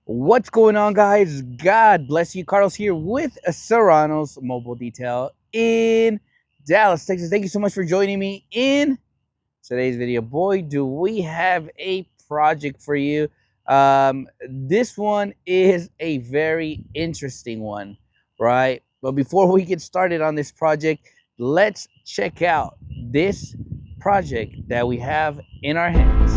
What's going on, guys? God bless you. Carlos here with a Serranos Mobile Detail in Dallas, Texas. Thank you so much for joining me in today's video. Boy, do we have a project for you. This one is a very interesting one, right? But before we get started on this project, let's check out this project that we have in our hands.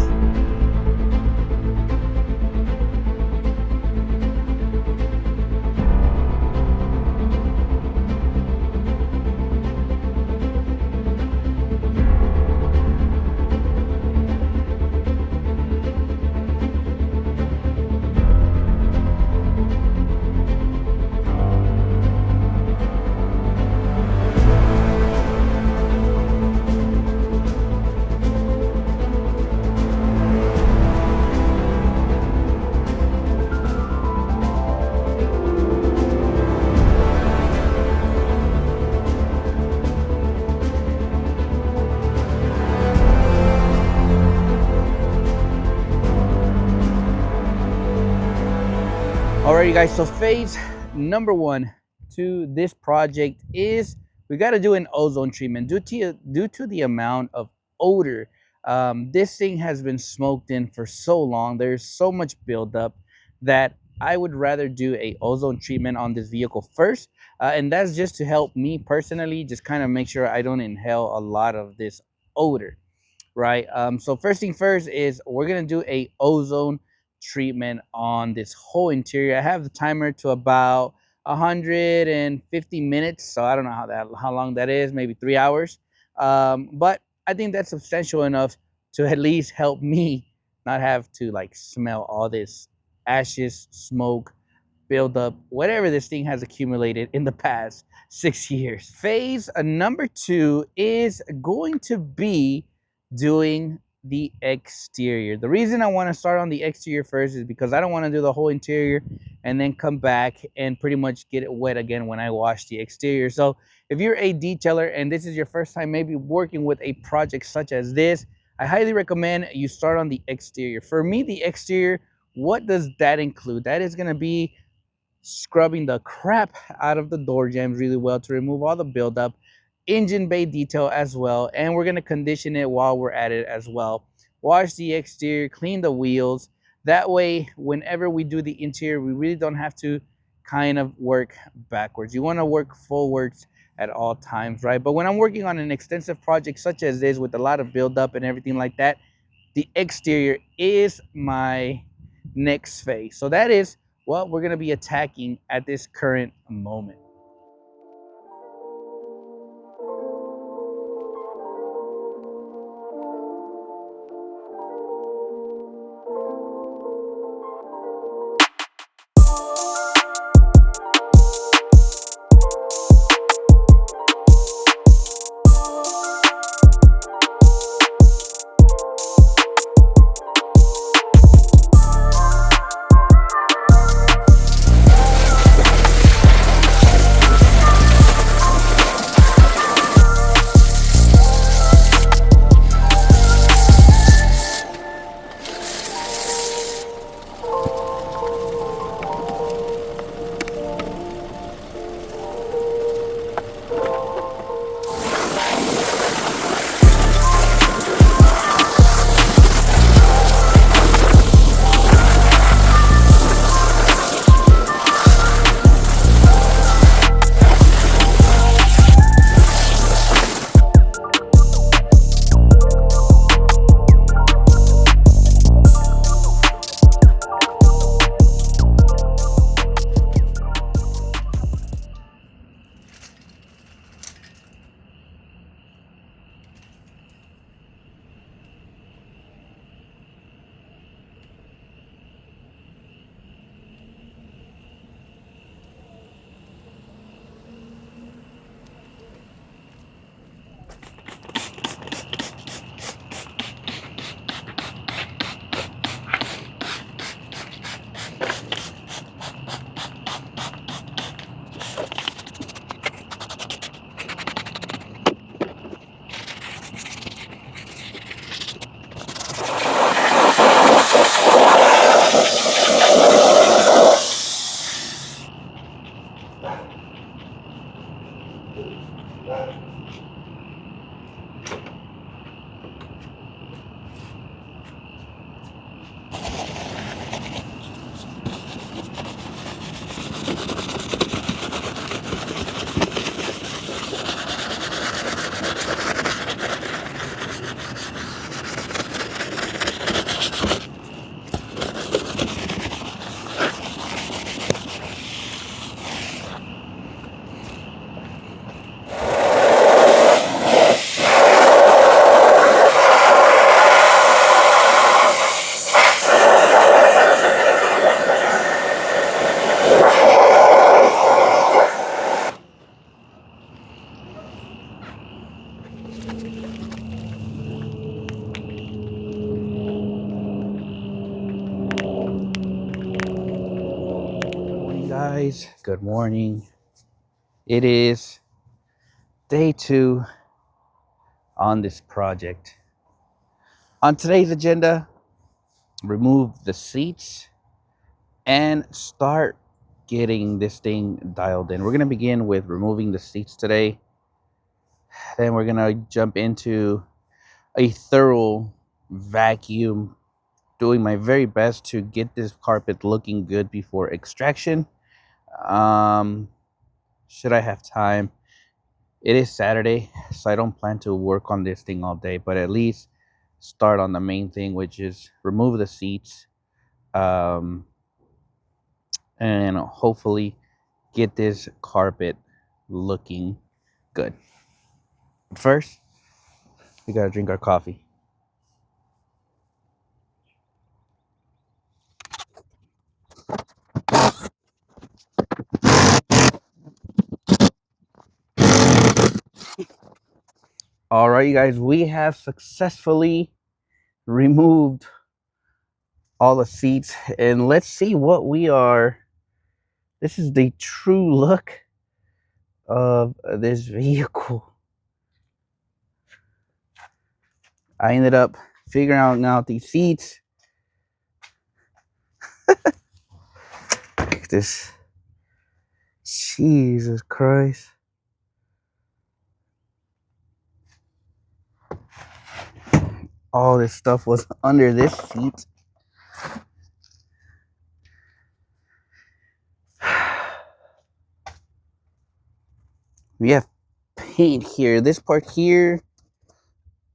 Alrighty, guys, so phase number one to this project is we got to do an ozone treatment due to the amount of odor. This thing has been smoked in for so long. There's so much buildup that I would rather do a ozone treatment on this vehicle first. And that's just to help me personally, just kind of make sure I don't inhale a lot of this odor, right? So first thing first is we're going to do a ozone treatment on this whole interior. I have the timer to about 150 minutes, so I don't know how long that is, maybe 3 hours. But I think that's substantial enough to at least help me not have to like smell all this ashes, smoke, buildup, whatever this thing has accumulated in the past 6 years. Phase number two is going to be doing the exterior. The reason I want to start on the exterior first is because I don't want to do the whole interior and then come back and pretty much get it wet again when I wash the exterior. So if you're a detailer and this is your first time maybe working with a project such as this, I highly recommend you start on the exterior. For me, the exterior, what does that include? That is going to be scrubbing the crap out of the door jambs really well to remove all the buildup, engine bay detail as well, and we're going to condition it while we're at it as well. Wash the exterior, clean the wheels. That way, whenever we do the interior, we really don't have to kind of work backwards. You want to work forwards at all times, right? But when I'm working on an extensive project such as this with a lot of buildup and everything like that, the exterior is my next phase. So that is what we're going to be attacking at this current moment. guys? Good morning. It is day 2 on this project. On today's agenda, remove the seats and start getting this thing dialed in. We're going to begin with removing the seats today. Then we're going to jump into a thorough vacuum, doing my very best to get this carpet looking good before extraction. Should I have time? It is Saturday, so I don't plan to work on this thing all day, but at least start on the main thing, which is remove the seats, um, and hopefully get this carpet looking good. But first, we gotta drink our coffee. All right, you guys, we have successfully removed all the seats, and let's see what we are. This is the true look of this vehicle. I ended up figuring out these seats. Look at this. Jesus Christ. All this stuff was under this seat. We have paint here. This part here,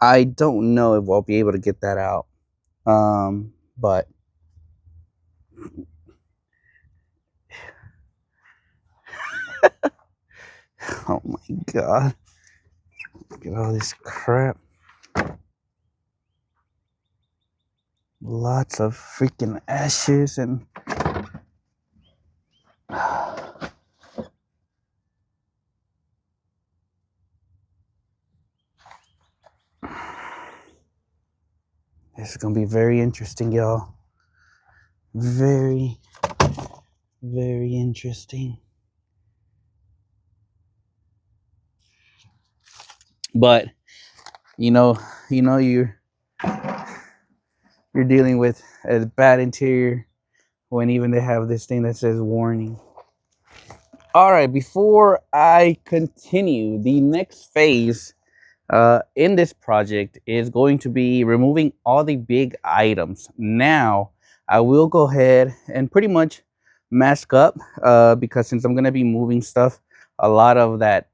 I don't know if I'll be able to get that out. But oh my God. Look at all this crap. Lots of freaking ashes and this is gonna be very interesting, y'all. Very, very interesting. But you're dealing with a bad interior when even they have this thing that says warning. All right, before I continue, the next phase in this project is going to be removing all the big items. Now, I will go ahead and pretty much mask up because since I'm going to be moving stuff, a lot of that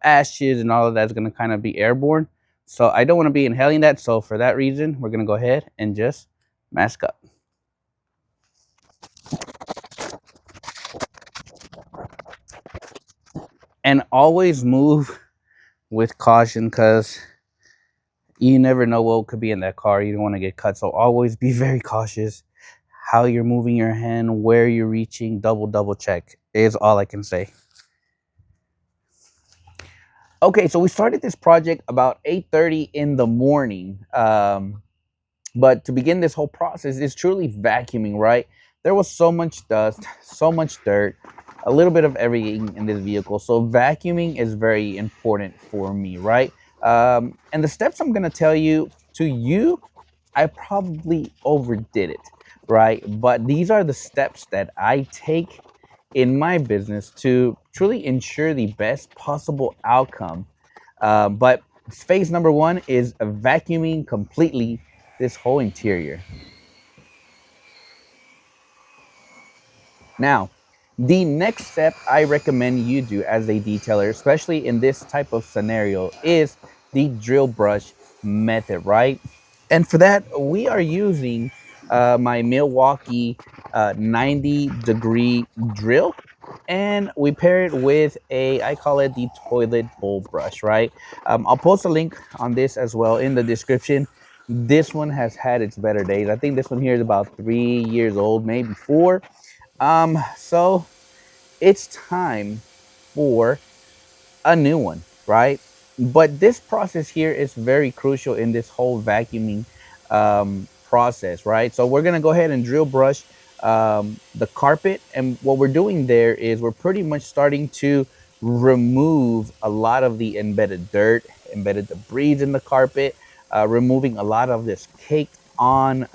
ashes and all of that is going to kind of be airborne. So I don't want to be inhaling that. So for that reason, we're going to go ahead and just mask up. And always move with caution because you never know what could be in that car. You don't want to get cut. So always be very cautious how you're moving your hand, where you're reaching. Double check is all I can say. Okay, so we started this project about 8:30 in the morning. But to begin this whole process is truly vacuuming, right? There was so much dust, so much dirt, a little bit of everything in this vehicle. So vacuuming is very important for me, right? And the steps I'm gonna tell you to you, I probably overdid it, right? But these are the steps that I take in my business to truly ensure the best possible outcome. But phase number 1 is vacuuming completely this whole interior. Now, the next step I recommend you do as a detailer, especially in this type of scenario, is the drill brush method, right? And for that, we are using my Milwaukee 90-degree drill, and we pair it with I call it the toilet bowl brush, right? I'll post a link on this as well in the description. This one has had its better days. I think this one here is about 3 years old, maybe 4. So it's time for a new one, right? But this process here is very crucial in this whole vacuuming process, right? So we're gonna go ahead and drill brush the carpet. And what we're doing there is we're pretty much starting to remove a lot of the embedded dirt, embedded debris in the carpet, removing a lot of this caked on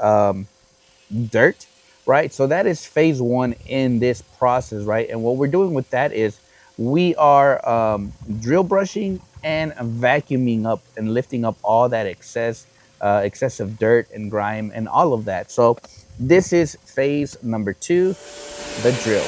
dirt, right? So that is phase one in this process, right? And what we're doing with that is we are drill brushing and vacuuming up and lifting up all that excessive dirt and grime and all of that. So this is phase number two, the drill.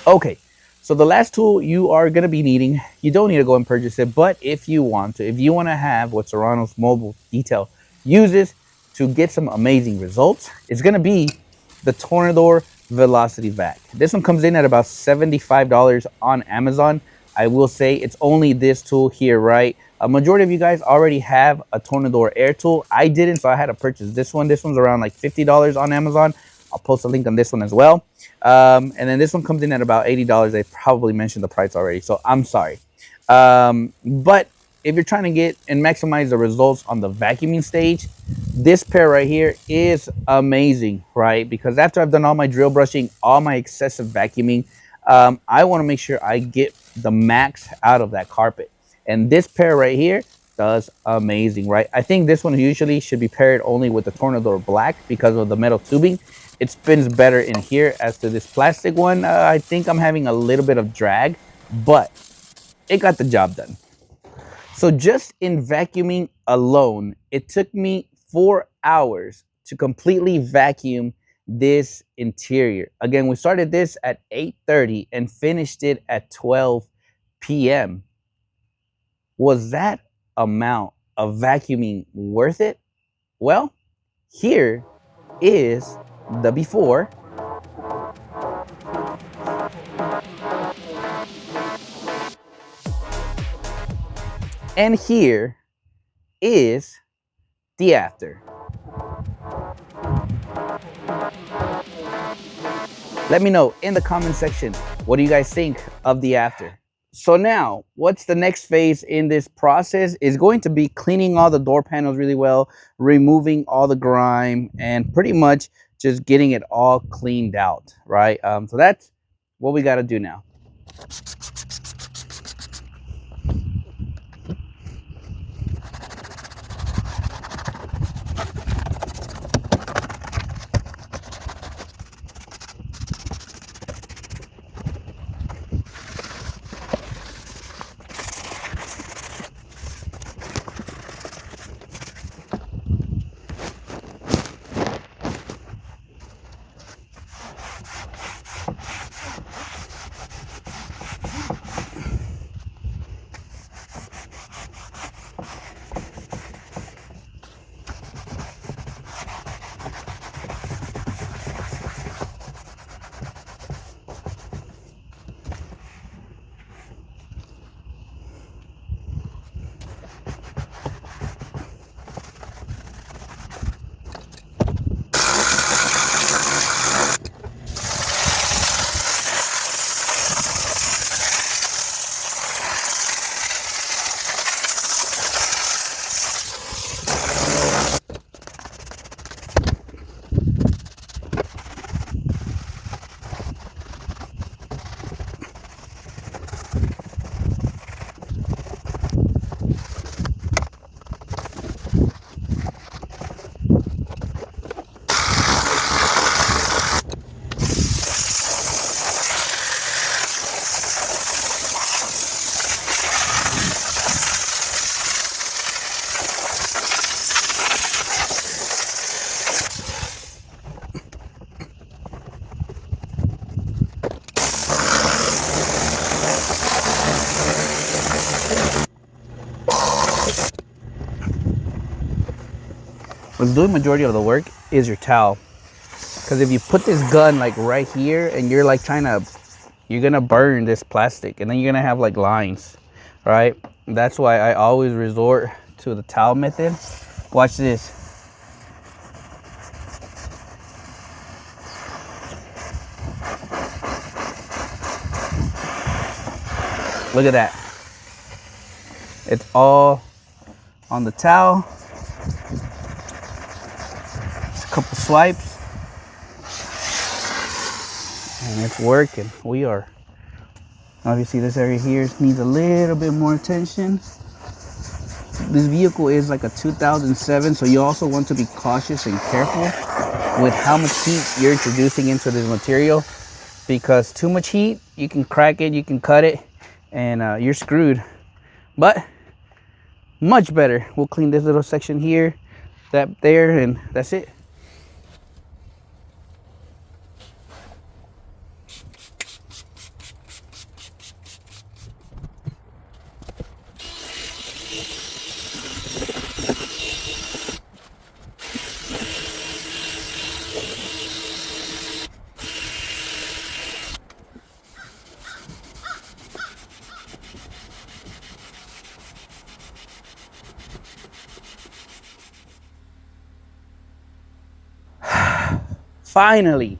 Okay, so the last tool you are going to be needing, you don't need to go and purchase it, but if you want to, if you want to have what Serrano's Mobile Detail uses to get some amazing results, it's going to be the Tornador Velocity Vac. This one comes in at about $75 on Amazon. I will say it's only this tool here, right? A majority of you guys already have a Tornador air tool. I didn't, so I had to purchase this one. This one's around like $50 on Amazon. I'll post a link on this one as well. And then this one comes in at about $80. They probably mentioned the price already, so I'm sorry. But if you're trying to get and maximize the results on the vacuuming stage, this pair right here is amazing, right? Because after I've done all my drill brushing, all my excessive vacuuming, I want to make sure I get the max out of that carpet. And this pair right here does amazing, right? I think this one usually should be paired only with the Tornador Black because of the metal tubing. It spins better in here. As to this plastic one, I think I'm having a little bit of drag, but it got the job done. So just in vacuuming alone, it took me 4 hours to completely vacuum this interior. Again, we started this at 8:30 and finished it at 12 p.m. Was that amount of vacuuming worth it? Well, here is the before and here is the after. Let me know in the comment section, what do you guys think of the after? So now, what's the next phase in this process is going to be cleaning all the door panels really well, removing all the grime, and pretty much just getting it all cleaned out, right? So that's what we got to do now. What's doing majority of the work is your towel. Because if you put this gun like right here and you're like you're gonna burn this plastic and then you're gonna have like lines, right? That's why I always resort to the towel method. Watch this. Look at that. It's all on the towel. Just a couple swipes. And it's working. We are. Obviously, this area here needs a little bit more attention. This vehicle is like a 2007, so you also want to be cautious and careful with how much heat you're introducing into this material, because too much heat, you can crack it, you can cut it, and you're screwed. But much better. We'll clean this little section here, that there, and that's it. Finally,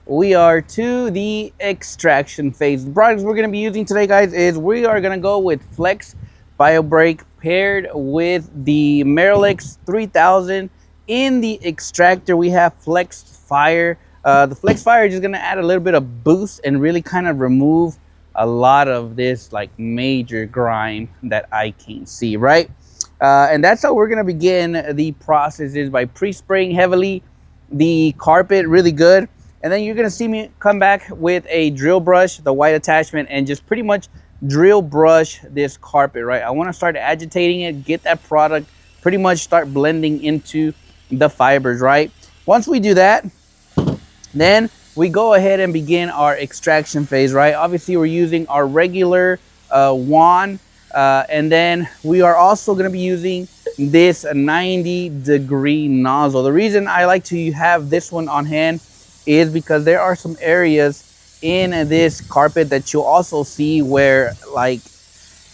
we are to the extraction phase. The products we're going to be using today, guys, is we are going to go with Flex BioBrake paired with the Merrillix 3000. In the extractor, we have Flex Fire. The Flex Fire is just going to add a little bit of boost and really kind of remove a lot of this like major grime that I can see, right? And that's how we're going to begin the process, is by pre-spraying heavily the carpet really good. And then you're going to see me come back with a drill brush, the white attachment, and just pretty much drill brush this carpet, right? I want to start agitating it, get that product pretty much start blending into the fibers, right? Once we do that, then we go ahead and begin our extraction phase, right? Obviously, we're using our regular wand, and then we are also going to be using this 90-degree nozzle. The reason I like to have this one on hand is because there are some areas in this carpet that you'll also see where like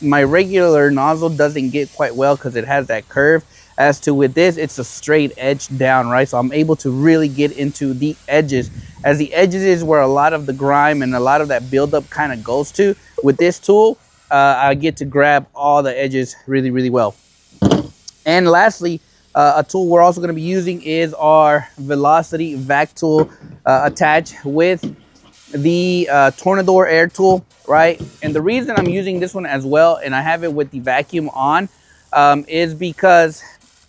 my regular nozzle doesn't get quite well because it has that curve. As to with this, it's a straight edge down, right? So I'm able to really get into the edges, as the edges is where a lot of the grime and a lot of that buildup kind of goes to. With this tool, I get to grab all the edges really, really well. And lastly, a tool we're also going to be using is our Velocity vac tool attached with the Tornador air tool, right? And the reason I'm using this one as well, and I have it with the vacuum on, is because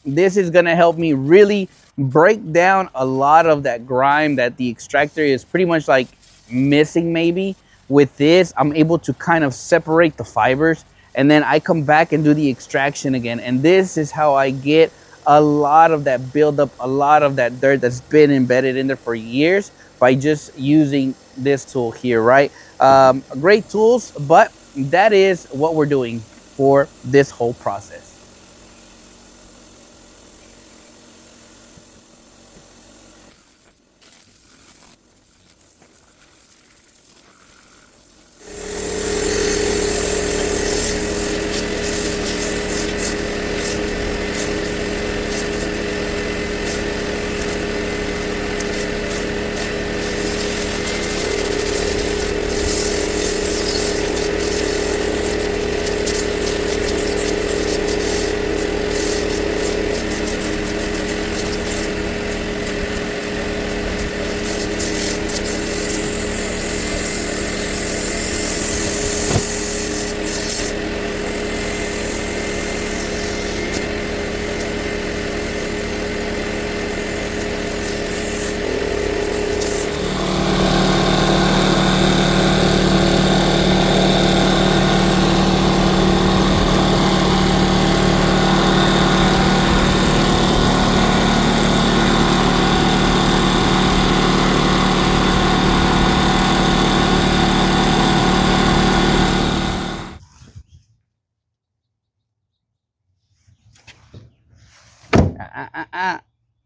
this is going to help me really break down a lot of that grime that the extractor is pretty much like missing maybe. With this, I'm able to kind of separate the fibers, and then I come back and do the extraction again. And this is how I get a lot of that buildup, a lot of that dirt that's been embedded in there for years by just using this tool here, right? Great tools, but that is what we're doing for this whole process.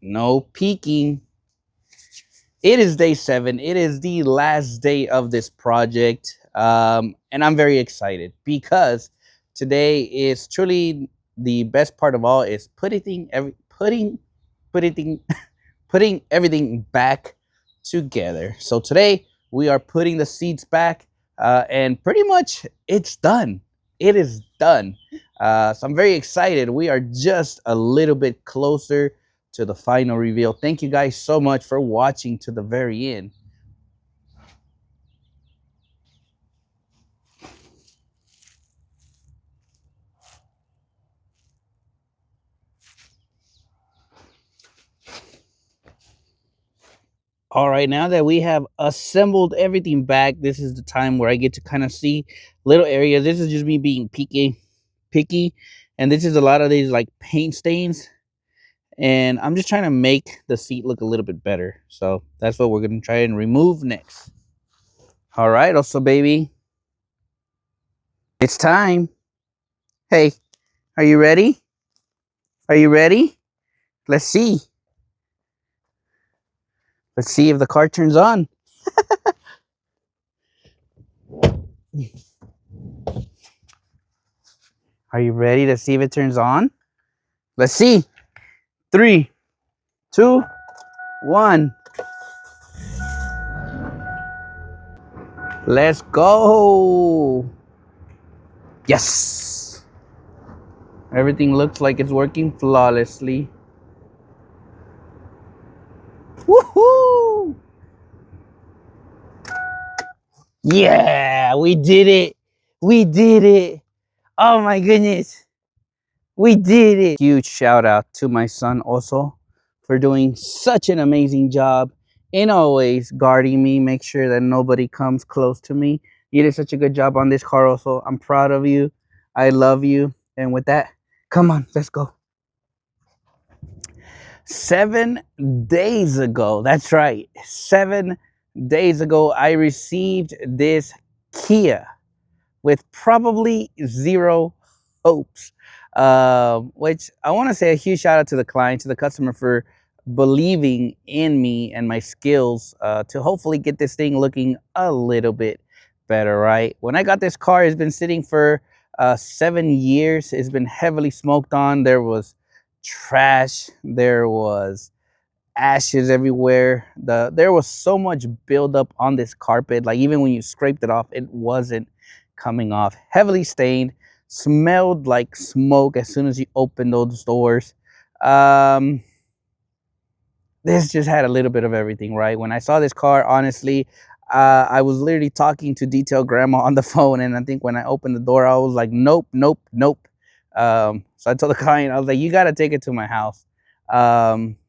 No peeking. It is day 7. It is the last day of this project, and I'm very excited because today is truly the best part of all, is putting everything back together. So today we are putting the seats back. and pretty much it's done. It is done. So I'm very excited. We are just a little bit closer to the final reveal. Thank you guys so much for watching to the very end. All right, now that we have assembled everything back, this is the time where I get to kind of see little areas. This is just me being picky, and this is a lot of these like paint stains, and I'm just trying to make the seat look a little bit better. So that's what we're gonna try and remove next. All right, also baby, it's time. Hey, are you ready? Are you ready? Let's see. Let's see if the car turns on. Are you ready to see if it turns on? Let's see. 3, 2, 1. Let's go. Yes. Everything looks like it's working flawlessly. Woohoo! Yeah, we did it. We did it. Oh my goodness. We did it. Huge shout out to my son also for doing such an amazing job and always guarding me, make sure that nobody comes close to me. You did such a good job on this car also. I'm proud of you. I love you. And with that, come on, let's go. 7 days ago, that's right, 7 days ago, I received this Kia with probably zero hopes. Which I want to say a huge shout out to the client, to the customer for believing in me and my skills to hopefully get this thing looking a little bit better, right? When I got this car, it's been sitting for 7 years. It's been heavily smoked on. There was trash. There was ashes everywhere. There was so much buildup on this carpet. Like even when you scraped it off, it wasn't coming off. Heavily stained, smelled like smoke as soon as you opened those doors. This just had a little bit of everything, right? When I saw this car, honestly, I was literally talking to detail grandma on the phone, and I think when I opened the door, I was like, nope, nope, nope. So I told the client, I was like, you got to take it to my house,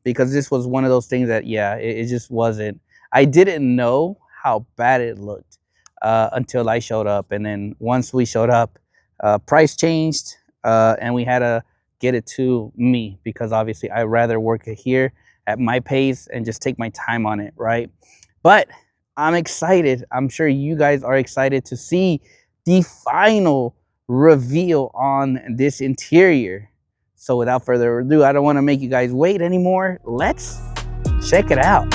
because this was one of those things that, yeah, it just wasn't. I didn't know how bad it looked until I showed up, and then once we showed up, price changed, and we had to get it to me because obviously I'd rather work it here at my pace and just take my time on it, right? But I'm excited. I'm sure you guys are excited to see the final reveal on this interior. So without further ado, I don't want to make you guys wait anymore. Let's check it out.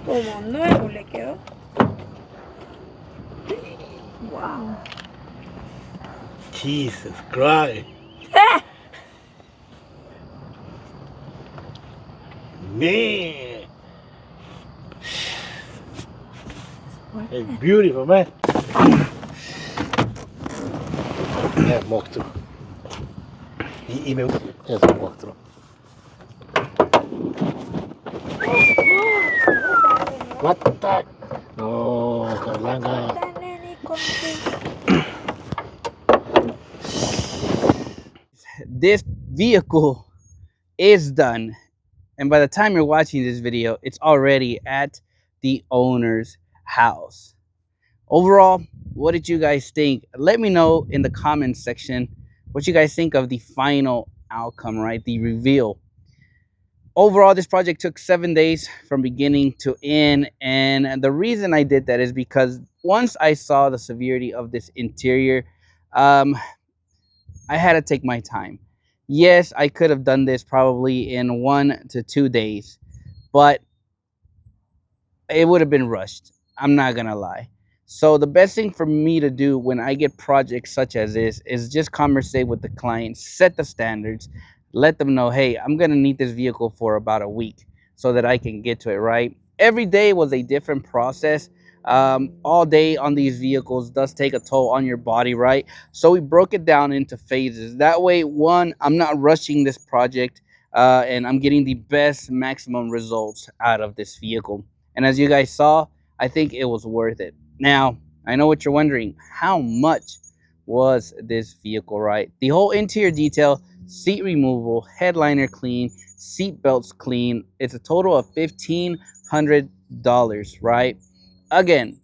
Como nuevo le quedó. Wow. Jesus Christ. Man. It's beautiful, man. Yeah, mocked too. Y me eso muestro. What the? No, Carlanga. This vehicle is done, and by the time you're watching this video, it's already at the owner's house. Overall, what did you guys think? Let me know in the comments section what you guys think of the final outcome, right? The reveal. Overall, this project took 7 days from beginning to end, and the reason I did that is because once I saw the severity of this interior, um, I had to take my time. Yes, I could have done this probably in 1 to 2 days, but it would have been rushed. I'm not gonna lie. So the best thing for me to do when I get projects such as this is just conversate with the client, set the standards, let them know, hey, I'm gonna need this vehicle for about a week so that I can get to it, right? Every day was a different process. All day on these vehicles does take a toll on your body, right? So we broke it down into phases. That way, one, I'm not rushing this project, and I'm getting the best maximum results out of this vehicle. And as you guys saw, I think it was worth it. Now, I know what you're wondering. How much was this vehicle, right? The whole interior detail, seat removal, headliner clean, seat belts clean. It's a total of $1,500, right? Again,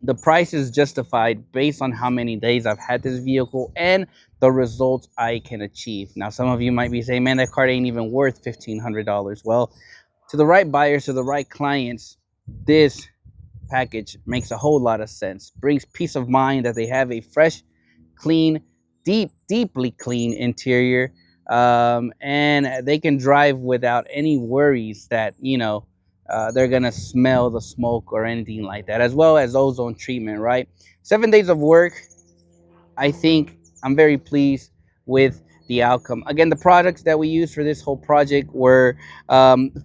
the price is justified based on how many days I've had this vehicle and the results I can achieve. Now, some of you might be saying, man, that car ain't even worth $1,500. Well, to the right buyers, to the right clients, this package makes a whole lot of sense. Brings peace of mind that they have a fresh, clean, deeply clean interior, and they can drive without any worries that they're gonna smell the smoke or anything like that. As well as ozone treatment, right? 7 days of work. I think I'm very pleased with the outcome. Again, the products that we used for this whole project were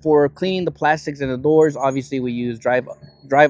for cleaning the plastics and the doors. Obviously, we used Drive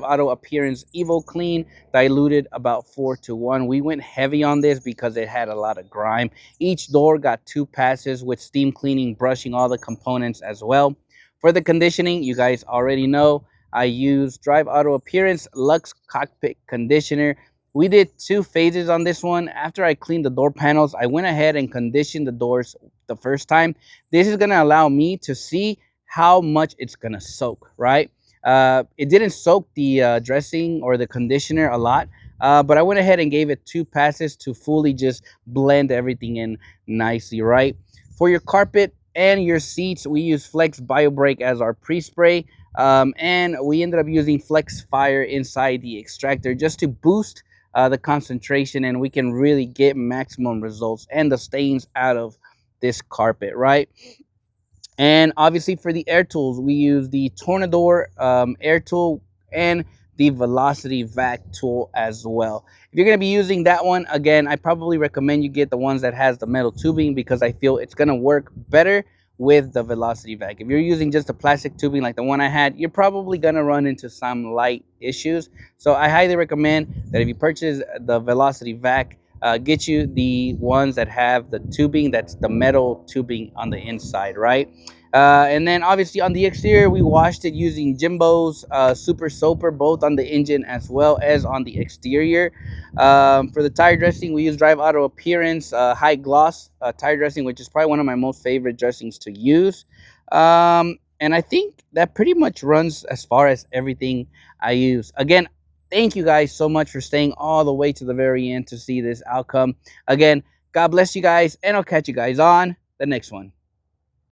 Auto Appearance Evo Clean, diluted about 4 to 1. We went heavy on this because it had a lot of grime. Each door got 2 passes with steam cleaning, brushing all the components as well. For the conditioning, you guys already know I used Drive Auto Appearance Luxe Cockpit Conditioner. We did 2 phases on this one. After I cleaned the door panels, I went ahead and conditioned the doors the first time. This is going to allow me to see how much it's going to soak, right? It didn't soak the dressing or the conditioner a lot, but I went ahead and gave it 2 passes to fully just blend everything in nicely, right? For your carpet and your seats, we use Flex BioBrake as our pre-spray. And we ended up using Flex Fire inside the extractor just to boost the concentration, and we can really get maximum results and the stains out of this carpet, right? And obviously for the air tools, we use the Tornador air tool and the Velocity Vac tool as well. If you're going to be using that one, again, I probably recommend you get the ones that has the metal tubing because I feel it's going to work better with the Velocity Vac. If you're using just a plastic tubing like the one I had, you're probably going to run into some light issues. So I highly recommend that if you purchase the Velocity Vac, get you the ones that have the tubing, that's the metal tubing on the inside, right? And then obviously on the exterior, we washed it using Jimbo's Super Soaper, both on the engine as well as on the exterior. For the tire dressing, we use Drive Auto Appearance High Gloss tire dressing, which is probably one of my most favorite dressings to use. And I think that pretty much runs as far as everything I use. Again, thank you guys so much for staying all the way to the very end to see this outcome. Again, God bless you guys, and I'll catch you guys on the next one.